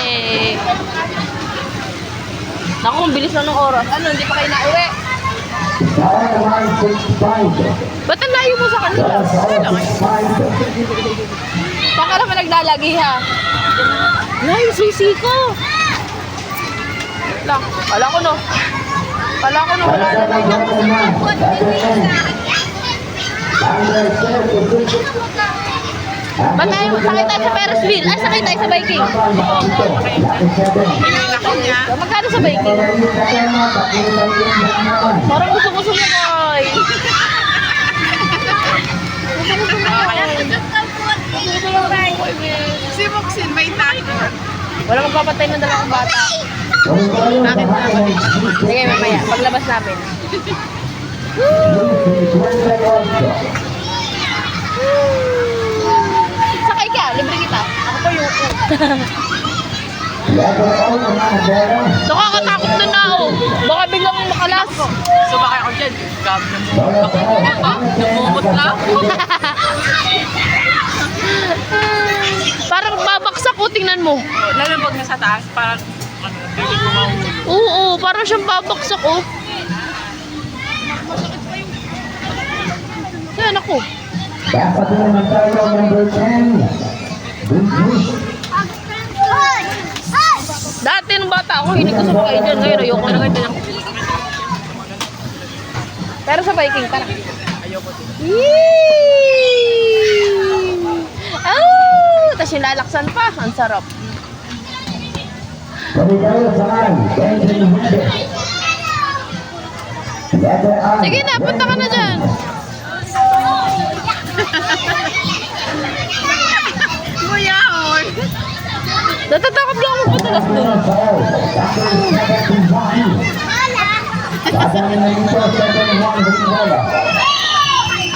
Eh. Naku, ang bilis na ng oras. Ano, hindi pa kayo nauwi? Ba't ang layo mo sa kanila? Saan ka naman naglalagi ha? Layo, susi ko. Lang, kala ko no. Wala na. Ba't tayo, sakay tayo sa Ferris wheel? Ay, sakay tayo sa biking. Magkano sa biking? Parang gusto ko sumakay. Si Moxin, may tayo. Wala magpapatay ng dalawang bata. Bakit naman? Sige, mamaya. Paglabas namin. Sakay ka, libre kita. Ako pa yung nakakatakot na na ako. Baka biglang makalas. Sumakay ako dyan. Gab na mo. Namumot na ako. Parang babaksak ko, tingnan mo. Lalo pag nasa taas, parang hindi ko mahulog. Oo, parang siyang babaksak oh. Yan ako. Dapat naman tayo number 10. Dati nung bata ako, hindi ko sumakay dyan. Ngayon, ayoko na ganyan ako. Pero sa biking, tara. Ayoko din. Yee! Oh! Tapos yung lalaksan pa. Ang sarap. Kami tayo saan? Sige na, punta ka na dyan. Mayahon. Natatakot lang ako magpadalas doon.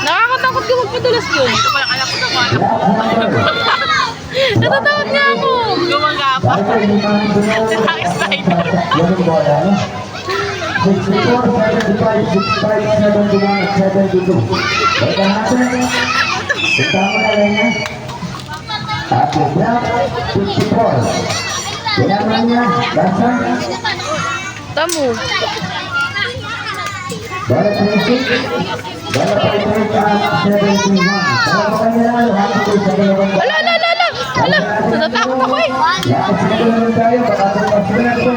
Nakakatakot ka magpadalas doon. Ito pa yung anak ko naman. Natatakot nga ako. Gumanga pa. Naka-slider. Tapos na, 54. Kailangan niya, basta. Tamo. Bala 26. Bala 71. Bala pa kanila, hapon ko sa dalawang. Ala, ala, ala, ala. Ala, natatakot ako eh. Lakas na naman tayo, baka bukas na ito.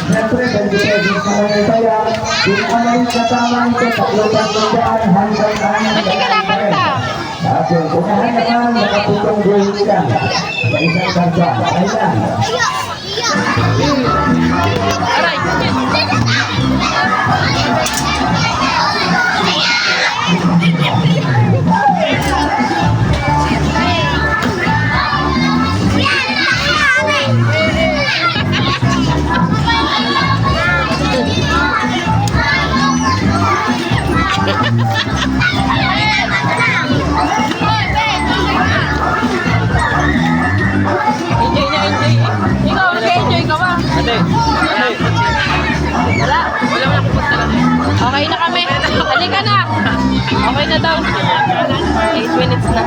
Siyempre, dahil tayo sa mga tayo. Kung ano yung katama ito, tatlo-tatlong hanggang Ba't di ka nakanta? Tapos, unahan naman, nakaputong gold ka. Sa isang karga. Ayan. Aray. Enjoy na enjoy eh. Ikaw, nag-enjoy ka ba? Ate, Wala. wala mo nakupunta lang. Okay na kami. Halika na. Okay na daw. 8 minutes na.